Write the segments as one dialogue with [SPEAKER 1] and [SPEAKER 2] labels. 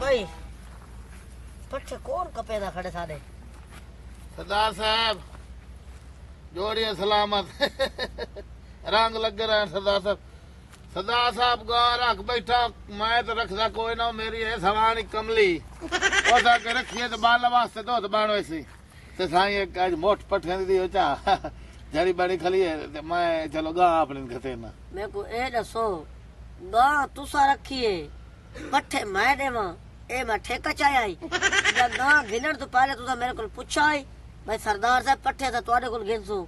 [SPEAKER 1] भाई पट्टे कौन कपे ना खड़े सारे
[SPEAKER 2] सरदार साहब जोड़िए सलामत रंग लग रहा है सरदार साहब गा रख बैठा मैं तो रखदा कोई ना मेरी है सवानी कमली ओसा के रखिए तो बाल वास्ते तो बाणो ऐसी ते साई एक आज मोट पठे दी हो चा जड़ी बड़ी खली है ते मैं चलो गा अपने खते ना
[SPEAKER 1] मेरे को ए दसो गा तुसा रखिए पट्टे मैं देवा ए मैं ठेका चाई जब गा गिनर तो पहले तुसा मेरे को पूछा है भाई सरदार साहब पट्टे तो तुम्हारे को गिनसू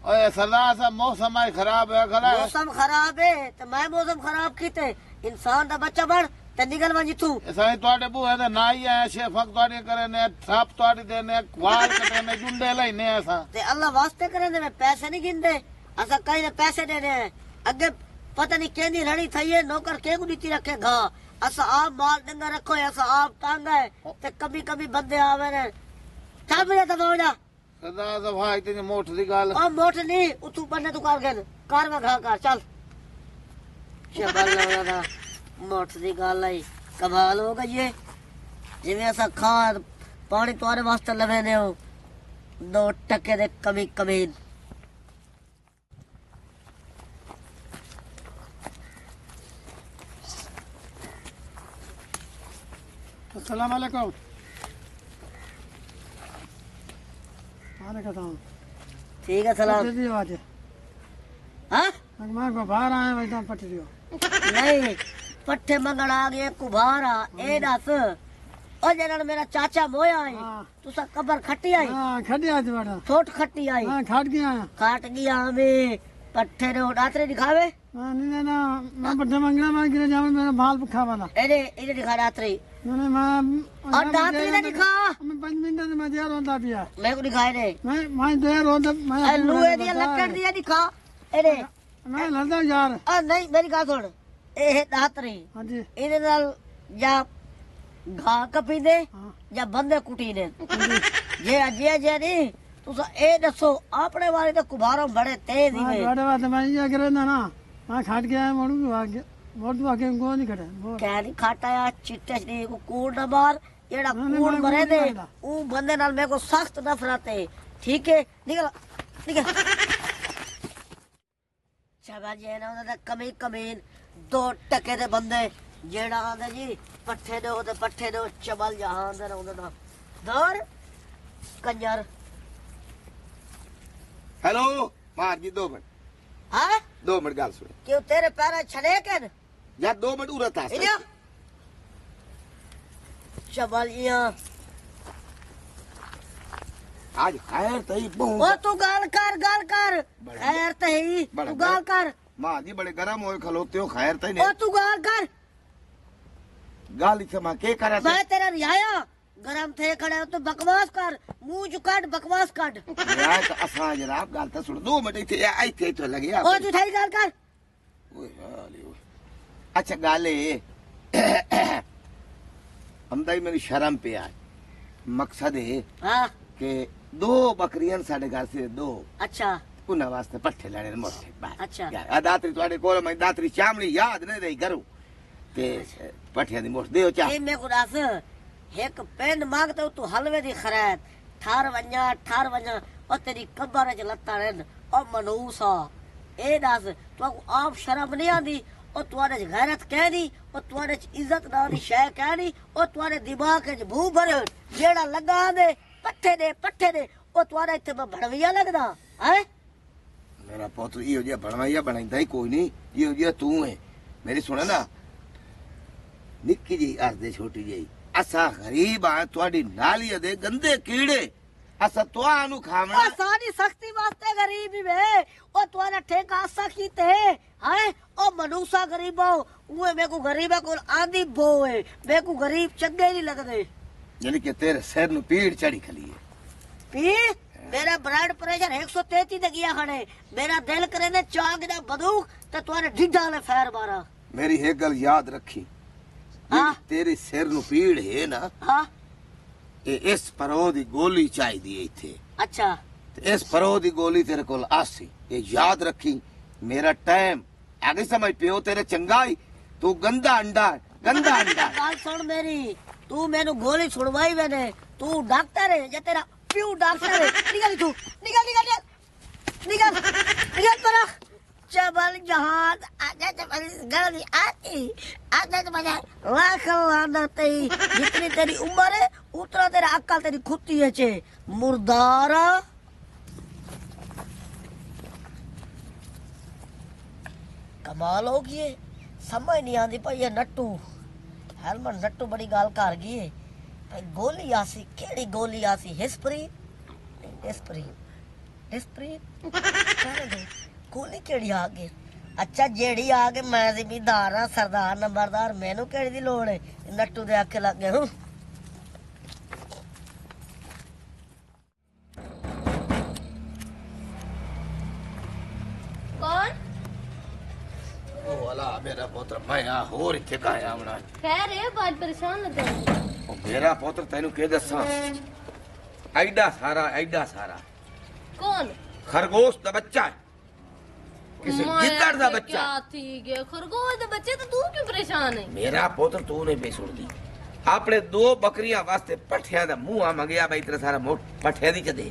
[SPEAKER 2] ओए सरदार साहब मौसम आई खराब है खरा
[SPEAKER 1] मौसम खराब है तो मैं मौसम खराब कीते इंसान दा बच्चा बन ते निकल वंजी तू
[SPEAKER 2] साई तोड़े बूहे ते नाई है शेफक तोड़ी करे ने थाप तोड़ी देने वाल कटे ने जुंडे लेने ऐसा
[SPEAKER 1] ते अल्लाह वास्ते करे ने पैसे नहीं गिनदे असा कई ने पैसे देने हैं अगे पता नहीं केंदी रणी थई है नौकर के को नीति रखे घा असा आप माल डंगा रखो असा आप टांग है ते कभी कभी बंदे आवे ने चाल बजे तक हो जा
[SPEAKER 2] सरदार साहब भाई इतनी मोट दी गाल
[SPEAKER 1] ओ मोट नहीं उतू बनने तू कार में घा कर चल शबल लगा मोट दी गाल आई कमाल हो गई ये जिवें ऐसा खा पानी तुम्हारे वास्ते लवे ने हो 2 टके दे कमी कमीन
[SPEAKER 3] अस्सलाम वालेकुम वालेकुम
[SPEAKER 1] ठीक है सलाम
[SPEAKER 3] पट्टी आज
[SPEAKER 1] हाँ
[SPEAKER 3] मैं को बाहर आया भाई तो पट्टी दियो
[SPEAKER 1] नहीं पट्टे मंगण आ गए कुभारा ए दस ओ जन मेरा चाचा मोया आई तुसा कबर खट्टी आई
[SPEAKER 3] हां खड़ी आज बड़ा
[SPEAKER 1] छोट खट्टी आई
[SPEAKER 3] हां खाट गया
[SPEAKER 1] काट गया हमें पट्टे रे डातरे दिखावे
[SPEAKER 3] हां नहीं ना मैं पट्टे मंगना मैं गिरे जावे मेरा बाल भूखा वाला
[SPEAKER 1] एरे इने दिखा डातरे
[SPEAKER 3] नहीं मैं
[SPEAKER 1] और डातरे ने दिखा
[SPEAKER 3] मैं 5 मिनट में दे रोंदा पिया
[SPEAKER 1] मैं को दिखाए रे
[SPEAKER 3] मैं दे रोंदा मैं
[SPEAKER 1] लुए दिया लकड़ दिया दिखा एरे
[SPEAKER 3] मैं लड़दा यार
[SPEAKER 1] आ नहीं मेरी बात सुन ए है डातरे
[SPEAKER 3] हां जी
[SPEAKER 1] इने नाल या घा कपी दे या बंदे कुटी दे जे जे नहीं तुसा ए दसो अपने वाले तो कुभारों बड़े तेज ही
[SPEAKER 3] हां बड़े बात मैं ये करे ना मैं खाट गया मोड़ू आगे मोड़ तो आगे को नहीं करे
[SPEAKER 1] क्या नहीं खाटाया चिट्टे ने को कूड़ न मार एड़ा कूड़ मरे दे ऊ बंदे नाल मेरे को सख्त नफरत है ठीक है निकल निकल शाबाश ये ना उन्हें कमी कमीन 2 टके दे बंदे जेड़ा आंदे जी पट्ठे दो चबल जहां दे उन्हें दर कंजर
[SPEAKER 2] हेलो मार जी 2 मिनट
[SPEAKER 1] हाँ
[SPEAKER 2] 2 मिनट गाल सुन
[SPEAKER 1] क्यों तेरे पैर छड़े के
[SPEAKER 2] या 2 मिनट उरत था
[SPEAKER 1] इधर चबलिया
[SPEAKER 2] आज खैर तई बहु
[SPEAKER 1] ओ तू गाल कर खैर तही तू गाल कर
[SPEAKER 2] मां जी बड़े गरम होए खलोते हो खैर तई
[SPEAKER 1] ओ
[SPEAKER 2] नहीं
[SPEAKER 1] तू गाल कर
[SPEAKER 2] गाल इथे मां के करा
[SPEAKER 1] मैं तेरा रियाया गरम थे खड़े हो तो बकवास कर मुंह जुकाट बकवास काट
[SPEAKER 2] यार तो असा जनाब गाल तो सुन 2 मिनट इथे तो लगे
[SPEAKER 1] ओ तू थाई गाल कर
[SPEAKER 2] ओए हाले अच्छा गाले हमदाई मेरी शर्म पे आ मकसद है
[SPEAKER 1] हां
[SPEAKER 2] कि 2 बकरियां साडे घर से 2
[SPEAKER 1] अच्छा
[SPEAKER 2] उन्हें वास्ते पट्ठे लड़े मोटे बात
[SPEAKER 1] अच्छा
[SPEAKER 2] यार दातरी तुम्हारे कोल मैं दातरी चामड़ी याद नहीं रही करूं ते पट्ठे दी मोट देओ चा
[SPEAKER 1] ए मैं को दस एक पेन मांगते तू हलवे दी खैर ठार वन्या ओ तेरी कबर च लत्ता रहन ओ मनूसा ए दस तू आप शर्म नहीं आंदी ओ तुम्हारे गैरत कह दी ओ तुम्हारे इज्जत ना दी शय कह दी ओ तुम्हारे दिमाग च भू भरे जेड़ा लगा दे पट्ठे दे ओ तुम्हारे इथे भड़विया लगदा है
[SPEAKER 2] मेरा पुत्र इहो जिहा बनवाइया बनाइंदा ही कोई नहीं इहो जिहा तू है मेरी सुने ना निक्की जी अर्दे छोटी जी असा गरीब आ तुहाडी नाली दे गंदे कीड़े असा तुहानू खावना
[SPEAKER 1] ओ सारी सख्ती वास्ते गरीब ही वे ओ तुम्हारा ठेका असा कीते है ओ मनूसा गरीबो उए मेरे को गरीबा को आंधी बो है मेरे को गरीब चंगे नहीं लगदे
[SPEAKER 2] यानी कि तेरे सिर नु पीड़ चढ़ी खली है
[SPEAKER 1] पीड़ मेरा ब्लड प्रेशर 133 तक गया खड़े मेरा दिल करे ने चांग दा बंदूक ते तुम्हारे ढिड्डा ने फैर मारा
[SPEAKER 2] मेरी एक गल याद रखी
[SPEAKER 1] हाँ
[SPEAKER 2] तेरे सिर नु पीड़ है ना
[SPEAKER 1] हाँ
[SPEAKER 2] इस परो दी गोली चाहिए इथे
[SPEAKER 1] अच्छा
[SPEAKER 2] इस परो दी गोली तेरे कोल आसी ये याद रखी मेरा टाइम आगे समझ पियो तेरे चंगाई तू गंदा अंडा
[SPEAKER 1] गाल सुन मेरी तू मैंने गोली छुड़वाई मैंने तू डॉक्टर है या तेरा प्यू डॉक्टर है निकल तू निकल निकल निकल निकल परा जबल जहाज आजा जबल गली आजा जबल लाख लाना तेरी जितनी तेरी उम्र है उतना तेरा अक्ल तेरी खुदी है चे मुर्दारा कमाल हो गई समझ नहीं आती भाई ये नट्टू हेलमेट नट्टू बड़ी गाल कर गई है भाई गोली आसी केड़ी गोली आसी हिस्प्रीत गोली केड़ी आ गई अच्छा जेड़ी आ गई मैं जिम्मेदार हां सरदार नंबरदार मैनू केड़ी दी लोड़ है नट्टू दे आखे लग गए हूं
[SPEAKER 4] कौन
[SPEAKER 2] ओ वाला मेरा पुत्र मैं आ होर इथे का आया हमना
[SPEAKER 4] खैर है बात परेशान लग गई
[SPEAKER 5] ओ मेरा पुत्र तेनू के दसा एडा सारा
[SPEAKER 4] कौन
[SPEAKER 5] खरगोश दा बच्चा है किसी गिद्दड़ दा बच्चा
[SPEAKER 4] क्या ठीक है खरगोश दे बच्चे तो तू क्यों परेशान है
[SPEAKER 5] मेरा पुत्र तू ने पे सुन दी आपने 2 बकरियां वास्ते पठिया दा मुंह आ मंगया भाई इतना सारा मोट पठिया दी कदे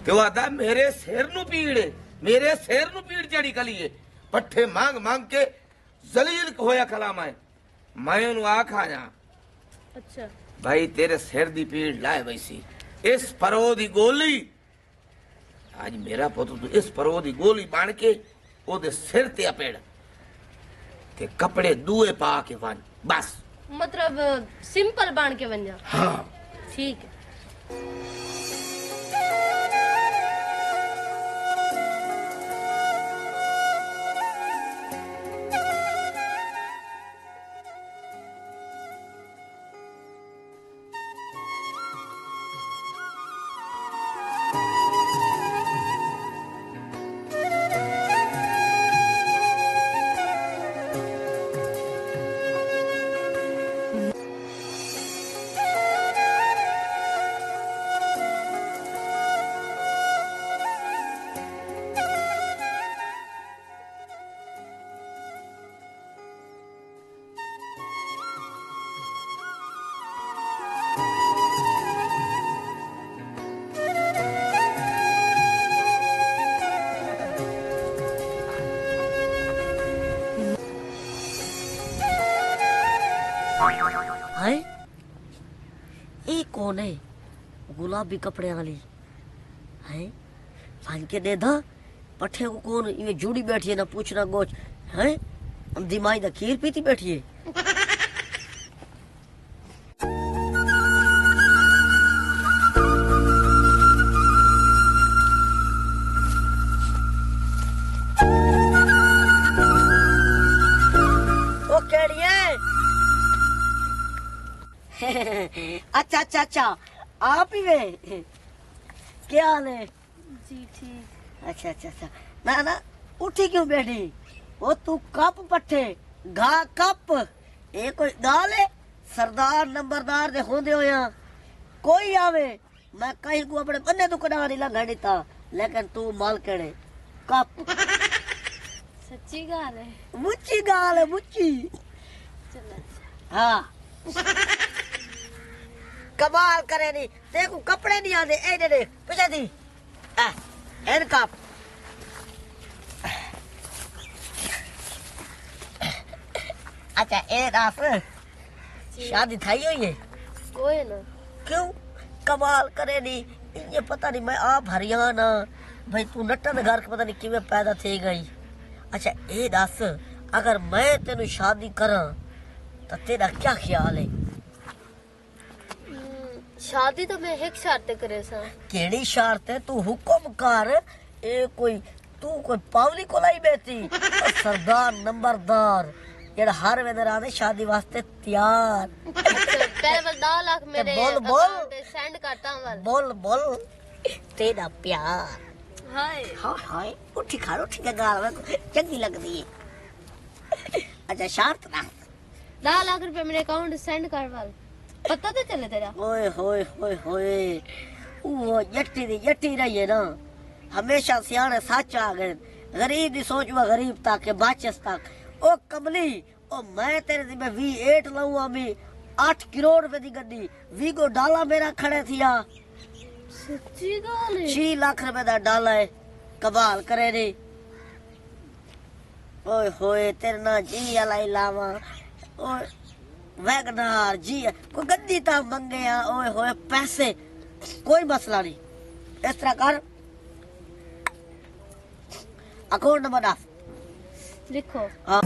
[SPEAKER 5] ते आदा मेरे सिर नु पीड़ चढ़ी कलिए पट्ठे मांग मांग के जलील होया कलाम है मैं उन्हें आखा जा
[SPEAKER 4] अच्छा
[SPEAKER 5] भाई तेरे सिर दी पीड़ लाए वैसी इस परो दी गोली आज मेरा पुत्र तू इस परो दी गोली बाण के ओदे सिर ते अपेड़ ते कपड़े दुए पा के वन बस
[SPEAKER 4] मतलब सिंपल बांध के बन जा
[SPEAKER 5] हाँ
[SPEAKER 4] ठीक है
[SPEAKER 1] है ये कौन है गुलाबी कपड़े वाली है फान के दे दा पठे को कौन ये जुड़ी बैठी है ना पूछना गोच है दिमाग दा खीर पीती बैठी है ओ केड़ी है अच्छा अच्छा अच्छा आप ही वे क्या हाल है
[SPEAKER 4] जी ठीक
[SPEAKER 1] अच्छा अच्छा अच्छा ना ना उठी क्यों बैठी वो तू कप पट्टे घा कप ये कोई गाल है सरदार नंबरदार दे होंदे होया कोई आवे मैं कहीं को अपने बन्ने तो कड़ा नहीं लंघा देता लेकिन तू माल केड़े कप
[SPEAKER 4] सच्ची गाल है
[SPEAKER 1] मुच्ची गाल है मुच्ची
[SPEAKER 4] चलो
[SPEAKER 1] हाँ कमाल करे नहीं देखो कपड़े नहीं आते ए दे पीछे दी एन कप अच्छा ए दास शादी थाई हुई है
[SPEAKER 4] कोई ना
[SPEAKER 1] क्यों कमाल करे नहीं ये पता नहीं मैं आप हरियाणा भाई तू नट्टा दे घर के पता नहीं किवें पैदा थी गई अच्छा ए दस अगर मैं तेनु शादी करा तो तेरा क्या ख्याल है
[SPEAKER 4] शादी तो मैं एक शर्त करे सा
[SPEAKER 1] केड़ी शर्त है तू हुक्म कर ए कोई तू कोई पावली को लाई बैठी सरदार नंबरदार जेड़ा हर वेदर आदे शादी वास्ते तैयार
[SPEAKER 4] पहले बस 2 लाख मेरे
[SPEAKER 1] बोल बोल
[SPEAKER 4] सेंड करता हूं
[SPEAKER 1] बोल बोल तेरा प्यार
[SPEAKER 4] हाय
[SPEAKER 1] हाँ हाय उठी खा उठी के गाल में चंगी लगती है अच्छा शर्त ना
[SPEAKER 4] 2 लाख रुपए मेरे अकाउंट सेंड करवा पता तो चले तेरा
[SPEAKER 1] ओए होए होए होए वो जट्टी रही है ना हमेशा सियाने सच आ गए गरीब की सोच में गरीब तक बाचस तक ओ कमली ओ मैं तेरे से 28 लाऊंगा भी 8 करोड़ रुपए दी गड्डी वीगो डाला मेरा खड़े थिया
[SPEAKER 4] सच्ची गल है
[SPEAKER 1] 6 लाख रुपए दा डाला है कमाल करे रे ओए होए तेरे ना जी अलाई लावा ओए वैगनार जी कोई गड्डी ता मंगे आ ओए होए पैसे कोई मसला नहीं इस तरह कर अकाउंट नंबर डाल
[SPEAKER 4] लिखो
[SPEAKER 1] हाँ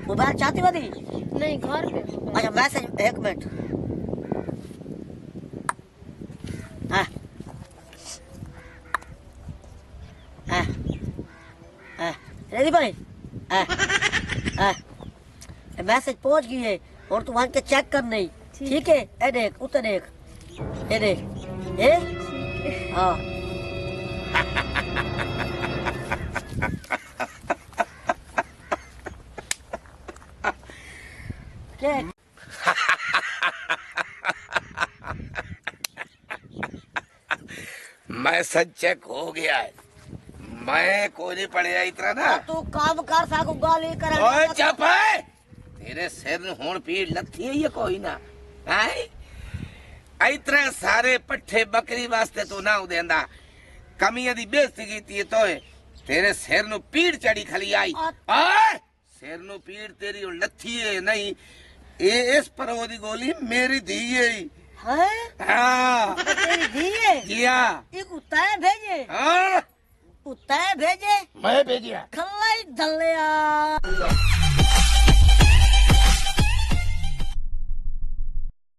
[SPEAKER 1] मोबाइल चाहती बदी
[SPEAKER 4] नहीं घर पे
[SPEAKER 1] अच्छा मैसेज 1 मिनट हाँ हाँ हाँ रेडी भाई हाँ हाँ मैसेज पहुंच गई है और तू वहां के चेक कर नहीं ठीक है ए देख उतर देख ये देख ये हाँ क्या
[SPEAKER 5] मैसेज चेक हो गया है मैं कोई नहीं पढ़िया इतना ना
[SPEAKER 1] तू काम कर साकू गाली कर
[SPEAKER 5] ओए चुप है तेरे सिर ਨੂੰ ਹੁਣ ਪੀੜ ਲੱਥੀ ਹੈ ਇਹ ਕੋਈ ਨਾ ਹੈ ਇਤਰੇ ਸਾਰੇ ਪੱਠੇ ਬੱਕਰੀ ਵਾਸਤੇ ਤੂੰ ਨਾ ਦੇਂਦਾ ਕਮੀਆਂ ਦੀ ਬੇਇੱਜ਼ਤੀ ਕੀਤੀ ਤੋਏ ਤੇਰੇ ਸਿਰ ਨੂੰ ਪੀੜ ਚੜੀ ਖਲੀ ਆਈ ਓਏ ਸਿਰ ਨੂੰ ਪੀੜ ਤੇਰੀ ਹੁਣ ਲੱਥੀ ਹੈ ਨਹੀਂ ਇਹ ਇਸ ਪਰੋ ਦੀ ਗੋਲੀ ਮੇਰੀ ਧੀ ਹੈ
[SPEAKER 1] हैं
[SPEAKER 5] हाँ
[SPEAKER 1] तेरी धी है
[SPEAKER 5] किया
[SPEAKER 1] एक उताय भेजे
[SPEAKER 5] हाँ
[SPEAKER 1] उताय भेजे
[SPEAKER 2] मैं भेजिया
[SPEAKER 1] खल्लाई दलिया